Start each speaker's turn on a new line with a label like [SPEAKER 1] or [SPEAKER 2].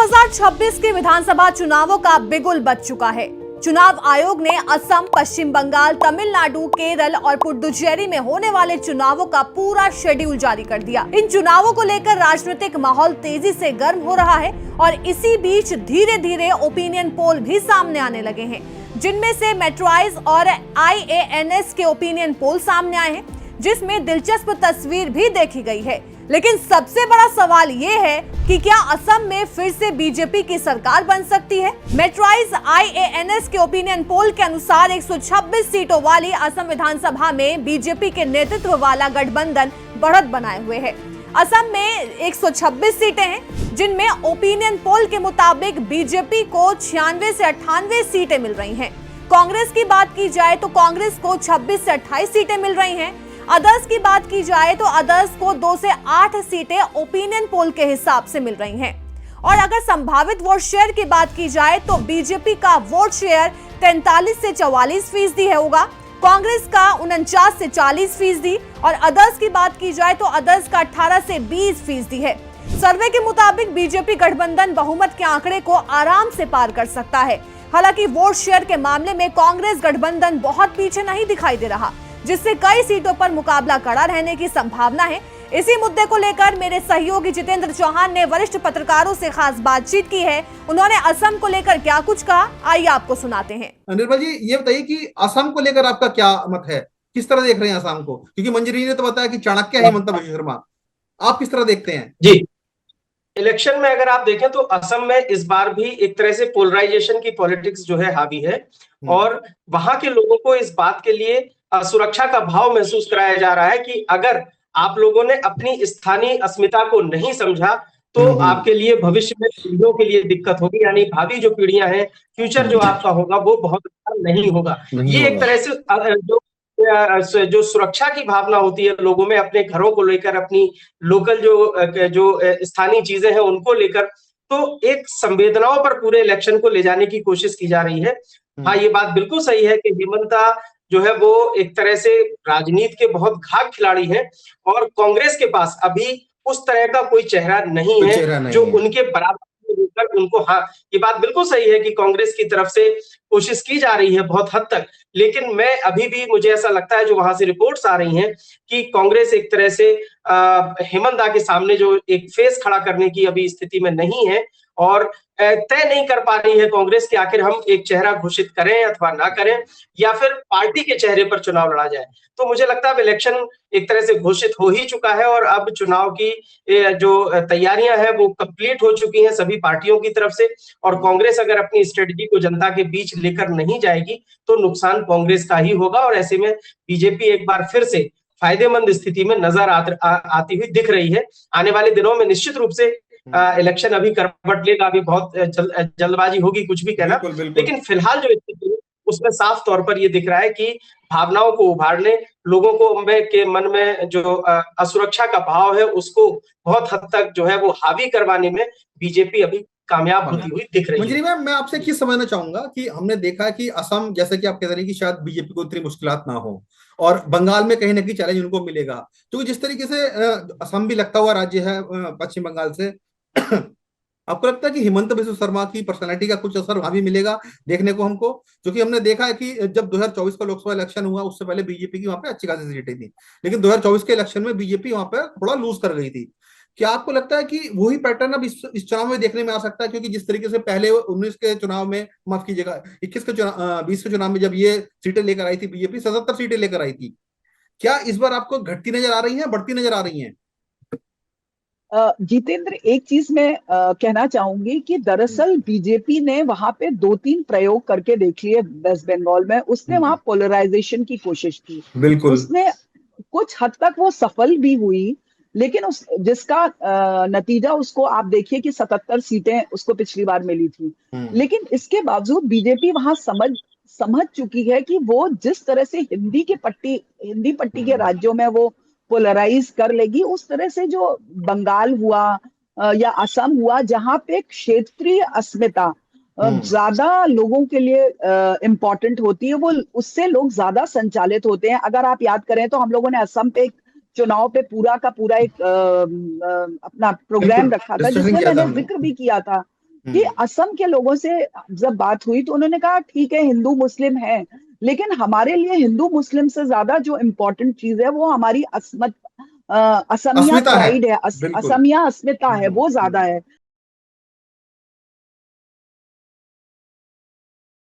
[SPEAKER 1] 2026 के विधानसभा चुनावों का बिगुल बज चुका है। चुनाव आयोग ने असम, पश्चिम बंगाल, तमिलनाडु, केरल और पुडुचेरी में होने वाले चुनावों का पूरा शेड्यूल जारी कर दिया। इन चुनावों को लेकर राजनीतिक माहौल तेजी से गर्म हो रहा है और इसी बीच धीरे धीरे ओपिनियन पोल भी सामने आने लगे हैं, जिनमें से मेट्राइज और IANS के ओपिनियन पोल सामने आए हैं, जिसमें दिलचस्प तस्वीर भी देखी गई है। लेकिन सबसे बड़ा सवाल ये है कि क्या असम में फिर से बीजेपी की सरकार बन सकती है? मेट्राइज IANS के ओपिनियन पोल के अनुसार 126 सीटों वाली असम विधानसभा में बीजेपी के नेतृत्व वाला गठबंधन बढ़त बनाए हुए है। असम में 126 सीटें हैं, जिनमें ओपिनियन पोल के मुताबिक बीजेपी को 96 से 98 सीटें मिल रही हैं। कांग्रेस की बात की जाए तो कांग्रेस को 26 से 28 सीटें मिल रही हैं। अदर्स की बात की जाए तो अदर्स को 2 से 8 सीटें ओपिनियन पोल के हिसाब से मिल रही हैं। और अगर संभावित वोट शेयर की बात की जाए तो बीजेपी का वोट शेयर 43 से 44% है होगा, कांग्रेस का 49 से 40% और अदर्स की बात की जाए तो अदर्स का 18 से 20% है। सर्वे के मुताबिक बीजेपी गठबंधन बहुमत के आंकड़े को आराम से पार कर सकता है। हालांकि वोट शेयर के मामले में कांग्रेस गठबंधन बहुत पीछे नहीं दिखाई दे रहा, जिससे कई सीटों पर मुकाबला कड़ा रहने की संभावना है। इसी मुद्दे को लेकर मेरे सहयोगी जितेंद्र चौहान ने वरिष्ठ पत्रकारों से खास बातचीत की है। उन्होंने असम को लेकर क्या कुछ कहा, आइए आपको सुनाते हैं।
[SPEAKER 2] निर्मल जी, ये बताइए कि असम को लेकर आपका क्या मत है, किस तरह देख रहे हैं असम को? क्योंकि मंजरी ने तो बताया कि चाणक्य है हेमंत बिश्व शर्मा, आप किस तरह देखते हैं?
[SPEAKER 3] जी, इलेक्शन में अगर आप देखें तो असम में इस बार भी एक तरह से पोलराइजेशन की पॉलिटिक्स जो है हावी है और वहां के लोगों को इस बात के लिए सुरक्षा का भाव महसूस कराया जा रहा है कि अगर आप लोगों ने अपनी स्थानीय अस्मिता को नहीं समझा तो आपके लिए भविष्य में पीढ़ियों के लिए दिक्कत होगी, यानी भावी जो पीढ़ियां हैं, फ्यूचर जो आपका होगा वो बहुत अच्छा नहीं होगा। ये एक तरह से जो सुरक्षा की भावना होती है लोगों में अपने घरों को लेकर, अपनी लोकल जो स्थानीय चीजें हैं उनको लेकर, तो एक संवेदनाओं पर पूरे इलेक्शन को ले जाने की कोशिश की जा रही है। हाँ, ये बात बिल्कुल सही है कि हेमंता जो है वो एक तरह से राजनीति के बहुत घाट खिलाड़ी है और कांग्रेस के पास अभी उस तरह का कोई चेहरा नहीं है जो उनके बराबर होकर उनको, हाँ ये बात बिल्कुल सही है कि कांग्रेस की तरफ से कोशिश की जा रही है बहुत हद तक, लेकिन मैं अभी भी, मुझे ऐसा लगता है जो वहां से रिपोर्ट्स आ रही हैं कि कांग्रेस एक तरह से हेमंता के सामने जो एक फेस खड़ा करने की अभी स्थिति में नहीं है और तय नहीं कर पा रही है कांग्रेस कि आखिर हम एक चेहरा घोषित करें अथवा ना करें या फिर पार्टी के चेहरे पर चुनाव लड़ा जाए। तो मुझे लगता है इलेक्शन एक तरह से घोषित हो ही चुका है और अब चुनाव की जो तैयारियां हैं वो कंप्लीट हो चुकी हैं सभी पार्टियों की तरफ से और कांग्रेस अगर अपनी स्ट्रेटजी को जनता के बीच लेकर नहीं जाएगी तो नुकसान कांग्रेस का ही होगा और ऐसे में बीजेपी एक बार फिर से फायदेमंद स्थिति में नजर आती हुई दिख रही है। आने वाले दिनों में निश्चित रूप से इलेक्शन अभी करवट लेगा, अभी बहुत जल्दबाजी होगी कुछ भी कहना, लेकिन फिलहाल जो स्थिति है उसमें साफ तौर पर ये दिख रहा है कि भावनाओं को उभारने, लोगों को के मन में जो असुरक्षा का भाव है उसको बहुत हद तक जो है वो हावी करवाने में बीजेपी अभी कामयाब होती हुई दिख रही है।
[SPEAKER 2] मंजरी मैम, मैं आपसे किस समझना चाहूंगा कि हमने देखा कि असम, जैसे कि आप कह रहे हैं कि शायद बीजेपी को इतनी मुश्किलात ना हो और बंगाल में कहीं ना कहीं चैलेंज उनको मिलेगा, क्योंकि जिस तरीके से असम भी लगता हुआ राज्य है पश्चिम बंगाल से, आपको लगता है कि हेमंत बिश्व शर्मा की पर्सनालिटी का कुछ असर वहां भी मिलेगा देखने को हमको? क्योंकि हमने देखा है कि जब 2024 का लोकसभा इलेक्शन हुआ उससे पहले बीजेपी की वहां पे अच्छी खासी सीटें थी, लेकिन 2024 के इलेक्शन में बीजेपी वहां पे थोड़ा लूज कर गई थी। क्या आपको लगता है कि वही पैटर्न अब इस चुनाव में देखने में आ सकता है? क्योंकि जिस तरीके से पहले 19 के चुनाव में, माफ कीजिएगा 21 के चुनाव, 20 के चुनाव में जब ये सीटें लेकर आई थी बीजेपी, 77 सीटें लेकर आई थी, क्या इस बार आपको घटती नजर आ रही है, बढ़ती नजर आ रही है?
[SPEAKER 4] जितेंद्र, एक चीज मैं कहना चाहूंगी कि दरअसल बीजेपी ने वहां पे 2-3 प्रयोग करके देख लिए वेस्ट बंगाल में। उसने वहां पोलराइजेशन की कोशिश की,
[SPEAKER 2] बिल्कुल
[SPEAKER 4] उसने कुछ हद तक वो सफल भी हुई, लेकिन जिसका नतीजा उसको आप देखिए कि 77 सीटें उसको पिछली बार मिली थी। लेकिन इसके बावजूद बीजेपी वहां समझ चुकी है कि वो जिस तरह से हिंदी पट्टी के राज्यों में वो पोलराइज कर लेगी, उस तरह से जो बंगाल हुआ या असम हुआ, जहां पे क्षेत्रीय अस्मिता ज्यादा लोगों के लिए इम्पोर्टेंट होती है, वो उससे लोग ज्यादा संचालित होते हैं। अगर आप याद करें तो हम लोगों ने असम पे चुनाव पे पूरा का पूरा एक अपना प्रोग्राम रखा था जिसमें मैंने जिक्र भी किया था कि असम के लोगों से जब बात हुई तो उन्होंने कहा ठीक है हिंदू मुस्लिम है, लेकिन हमारे लिए हिंदू मुस्लिम से ज्यादा जो इम्पोर्टेंट चीज है वो हमारी असमिया
[SPEAKER 2] अस्मिता है।
[SPEAKER 4] प्राइड है,
[SPEAKER 2] बिल्कुल।
[SPEAKER 4] असमिया अस्मिता है, वो ज्यादा है।